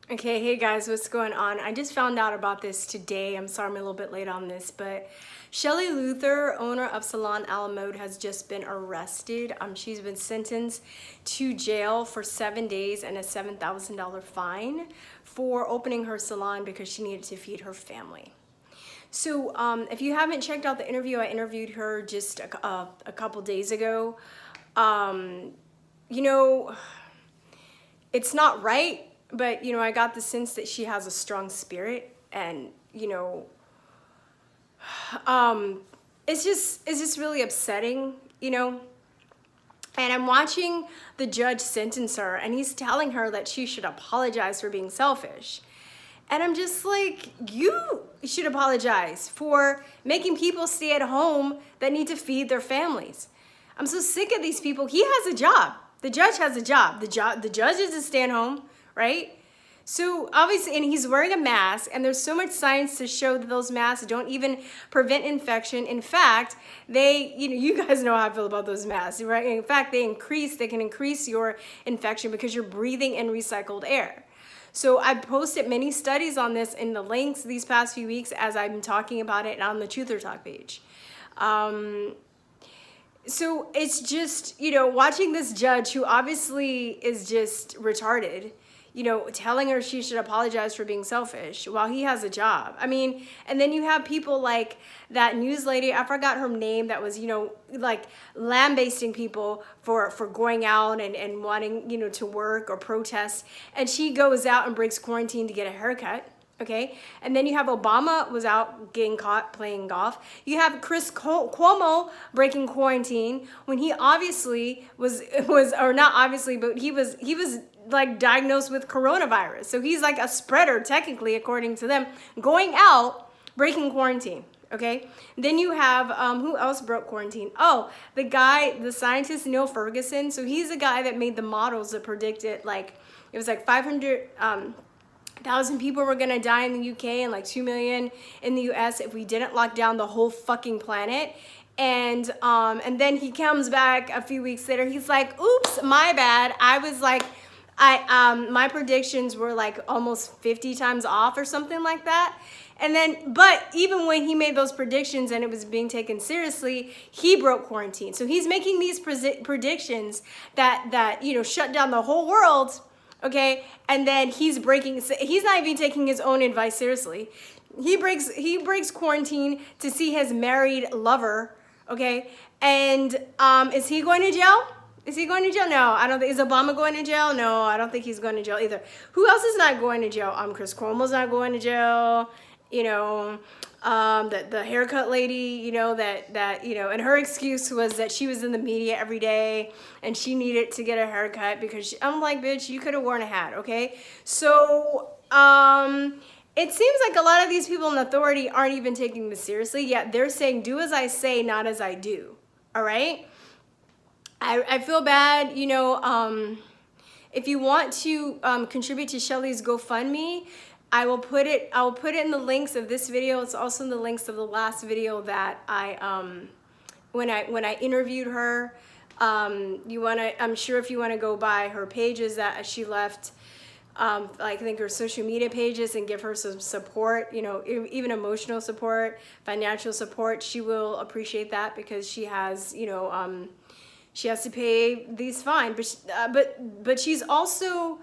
Okay, hey guys, what's going on? I just found out about this today. I'm sorry I'm a little bit late on this, but Shelly Luther, owner of Salon Mode, has just been arrested. She's been sentenced to jail for 7 days and a $7,000 fine for opening her salon because she needed to feed her family. So if you haven't checked out the interview, I interviewed her just a couple days ago. You know, it's not right, but I got the sense that she has a strong spirit, and it's just really upsetting, And I'm watching the judge sentence her, and he's telling her that she should apologize for being selfish. And I'm just like, you should apologize for making people stay at home that need to feed their families. I'm so sick of these people. He has a job. The judge has a job. The judge is to stay at home, right? So obviously, and he's wearing a mask, and there's so much science to show that those masks don't even prevent infection. In fact, you guys know how I feel about those masks, right? In fact, they can increase your infection because you're breathing in recycled air. So I posted many studies on this in the links these past few weeks as I've been talking about it on the Truth or Talk page. So it's just, watching this judge who obviously is just retarded, telling her she should apologize for being selfish while he has a job. I mean, and then you have people like that news lady, I forgot her name, that was, like lambasting people for going out and wanting, to work or protest. And she goes out and breaks quarantine to get a haircut. Okay, and then you have Obama was out getting caught playing golf. You have Chris Cuomo breaking quarantine when he obviously was or not obviously, but he was like diagnosed with coronavirus. So he's like a spreader technically, according to them, going out breaking quarantine. Okay, then you have who else broke quarantine? Oh, the scientist Neil Ferguson. So he's the guy that made the models that predicted it was like 500,000 people were gonna die in the UK and like 2 million in the US if we didn't lock down the whole fucking planet. And then he comes back a few weeks later. He's like, "Oops, my bad. I was like, my predictions were like almost 50 times off or something like that." And then, but even when he made those predictions and it was being taken seriously, he broke quarantine. So he's making these predictions that shut down the whole world. Okay, and then he's not even taking his own advice seriously. He breaks quarantine to see his married lover, okay? And is he going to jail? Is he going to jail? No, I don't think. Is Obama going to jail? No, I don't think he's going to jail either. Who else is not going to jail? Chris Cuomo's not going to jail. The haircut lady, and her excuse was that she was in the media every day and she needed to get a haircut because I'm like, bitch, you could have worn a hat, okay? So, it seems like a lot of these people in authority aren't even taking this seriously, yet they're saying, do as I say, not as I do, all right? I feel bad, if you want to contribute to Shelly's GoFundMe, I will put it in the links of this video. It's also in the links of the last video that when I interviewed her. I'm sure if you want to go by her pages that she left, I think her social media pages, and give her some support, even emotional support, financial support, she will appreciate that because she has, she has to pay these fines, but she's also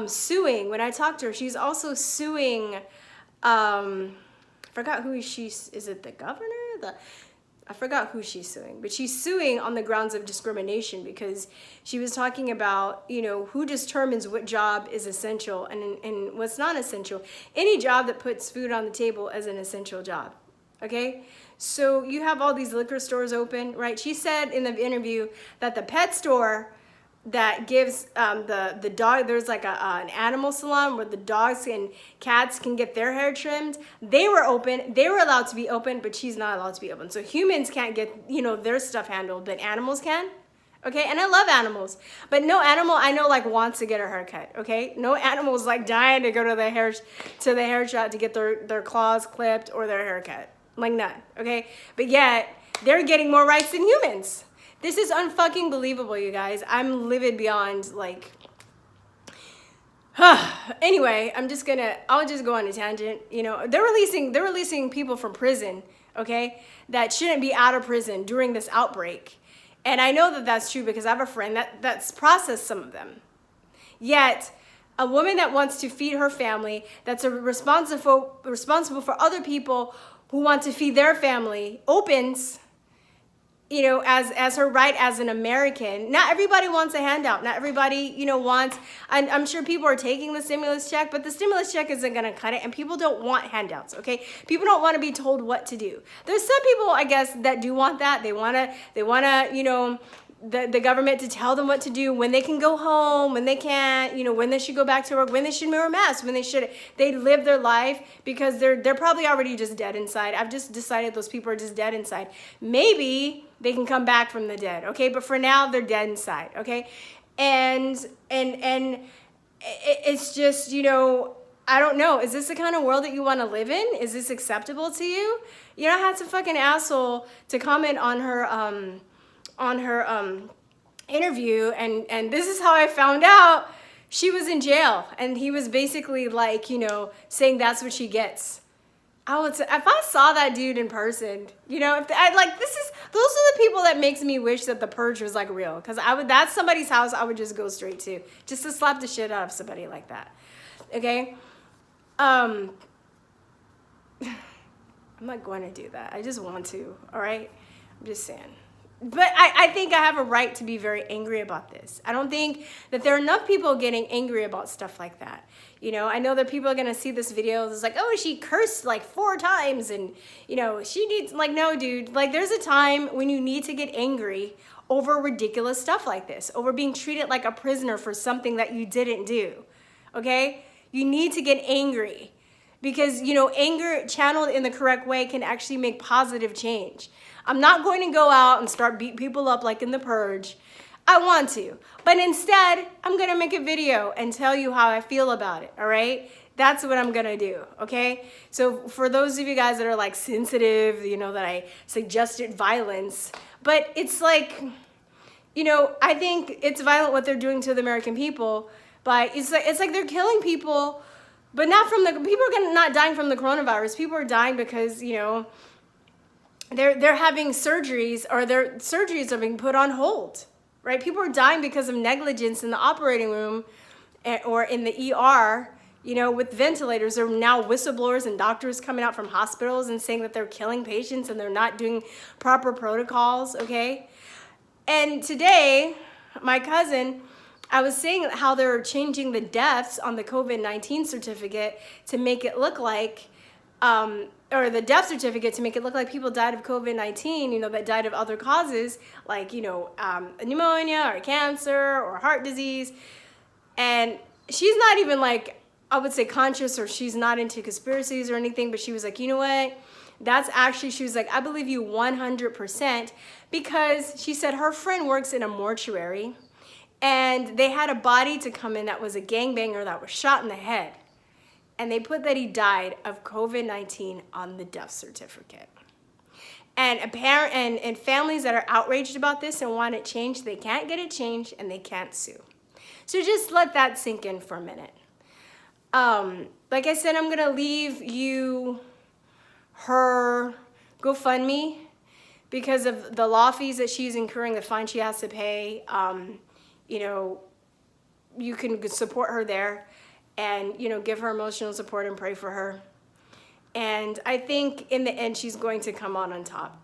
suing. When I talked to her, she's also suing. I forgot who is it the governor? I forgot who she's suing, but she's suing on the grounds of discrimination because she was talking about, who determines what job is essential and what's not essential. Any job that puts food on the table is an essential job. Okay, so you have all these liquor stores open, right? She said in the interview that the pet store that gives the dog, there's like an animal salon where the dogs and cats can get their hair trimmed. They were allowed to be open, but she's not allowed to be open. So humans can't get their stuff handled, but animals can. Okay, and I love animals, but no animal I know wants to get a haircut. Okay, no animal's dying to go to the hair shop to get their claws clipped or their haircut. None. Okay, but yet they're getting more rights than humans. This is unfucking believable, you guys. I'm livid beyond Anyway, I'll just go on a tangent. You know, they're releasing people from prison, okay, that shouldn't be out of prison during this outbreak. And I know that that's true because I have a friend that's processed some of them. Yet, a woman that wants to feed her family, that's responsible for other people who want to feed their family, opens, you know, as her right as an American. Not everybody wants a handout. Not everybody, you know, wants, I'm sure people are taking the stimulus check, but the stimulus check isn't going to cut it, and people don't want handouts, okay? People don't want to be told what to do. There's some people, I guess, that do want that. They want to, you know, the government to tell them what to do, when they can go home, when they can't, you know, when they should go back to work, when they should wear a mask, when they live their life, because they're probably already just dead inside. I've just decided those people are just dead inside. Maybe they can come back from the dead, okay? But for now, they're dead inside, okay? And it's just, you know, I don't know. Is this the kind of world that you want to live in? Is this acceptable to you? You know, I had some fucking asshole to comment on her interview, and this is how I found out she was in jail, and he was basically like, you know, saying that's what she gets. I would say, if I saw that dude in person, you know, if I like, those are the people that makes me wish that the purge was like real, because that's somebody's house I would just go straight to, just to slap the shit out of somebody like that. Okay, I'm not going to do that. I just want to. All right, I'm just saying. But I think I have a right to be very angry about this. I don't think that there are enough people getting angry about stuff like that. You know, I know that people are going to see this video. It's like, oh, she cursed like 4 times and, you know, she needs, like, no, dude. Like, there's a time when you need to get angry over ridiculous stuff like this, over being treated like a prisoner for something that you didn't do, okay? You need to get angry because, you know, anger channeled in the correct way can actually make positive change. I'm not going to go out and start beat people up like in the purge. I want to, but instead, I'm going to make a video and tell you how I feel about it, all right? That's what I'm going to do, okay? So for those of you guys that are like sensitive, you know, that I suggested violence, but it's like, you know, I think it's violent what they're doing to the American people, but it's like they're killing people, but not from people are not dying from the coronavirus. People are dying because, you know, they're having surgeries, or their surgeries are being put on hold, right? People are dying because of negligence in the operating room or in the ER, you know, with ventilators. There are now whistleblowers and doctors coming out from hospitals and saying that they're killing patients and they're not doing proper protocols, okay? And today, my cousin, I was saying how they're changing the deaths on the COVID-19 certificate to make it look like, or the death certificate to make it look like people died of COVID-19, you know, that died of other causes, like, you know, pneumonia or cancer or heart disease. And she's not even like, I would say conscious, or she's not into conspiracies or anything, but she was like, you know what? That's actually, she was like, I believe you 100%, because she said her friend works in a mortuary and they had a body to come in that was a gangbanger that was shot in the head. And they put that he died of COVID-19 on the death certificate. And and families that are outraged about this and want it changed, they can't get it changed and they can't sue. So just let that sink in for a minute. Like I said, I'm gonna leave you her GoFundMe because of the law fees that she's incurring, the fine she has to pay. You know, you can support her there. And, you know, give her emotional support and pray for her. And I think in the end, she's going to come on top.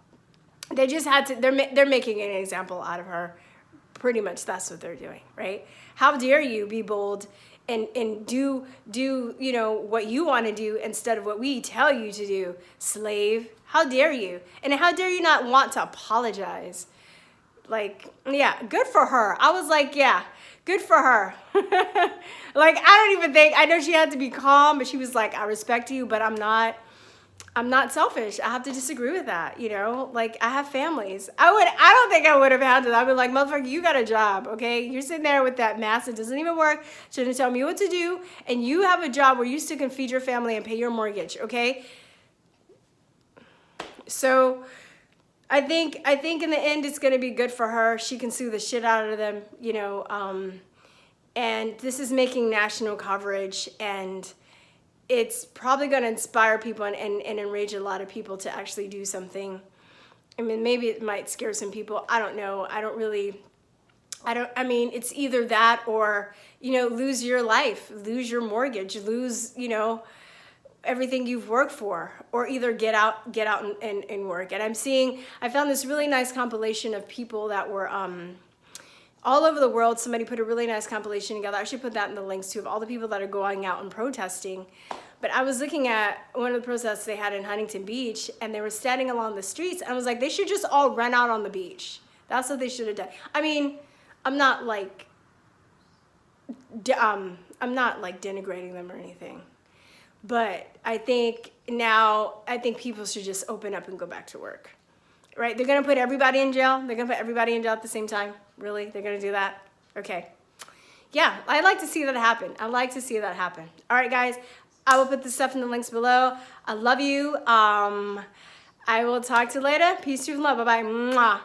They just had to, they're making an example out of her. Pretty much that's what they're doing, right? How dare you be bold and do, you know, what you want to do instead of what we tell you to do, slave? How dare you? And how dare you not want to apologize? Like, yeah, good for her. I was like, yeah, good for her. Like, I don't even think, I know she had to be calm, but she was like, I respect you, but I'm not selfish. I have to disagree with that, you know? Like, I have families. I don't think I would have handled it. I'd be like, motherfucker, you got a job, okay? You're sitting there with that mask that doesn't even work, shouldn't tell me what to do, and you have a job where you still can feed your family and pay your mortgage, okay? So I think in the end, it's going to be good for her. She can sue the shit out of them, you know, And this is making national coverage, and it's probably going to inspire people and enrage a lot of people to actually do something. I mean, maybe it might scare some people. I don't know. I mean, it's either that or, lose your life, lose your mortgage, lose, everything you've worked for, or either get out and work. And I found this really nice compilation of people that were, all over the world. Somebody put a really nice compilation together. I should put that in the links too, of all the people that are going out and protesting. But I was looking at one of the protests they had in Huntington Beach, and they were standing along the streets. And I was like, they should just all run out on the beach. That's what they should have done. I mean, I'm not like denigrating them or anything. But I think people should just open up and go back to work. Right? They're going to put everybody in jail. They're going to put everybody in jail at the same time. Really? They're going to do that? Okay. Yeah, I'd like to see that happen. I'd like to see that happen. All right, guys. I will put the stuff in the links below. I love you. I will talk to you later. Peace, truth, love. Bye-bye. Mwah.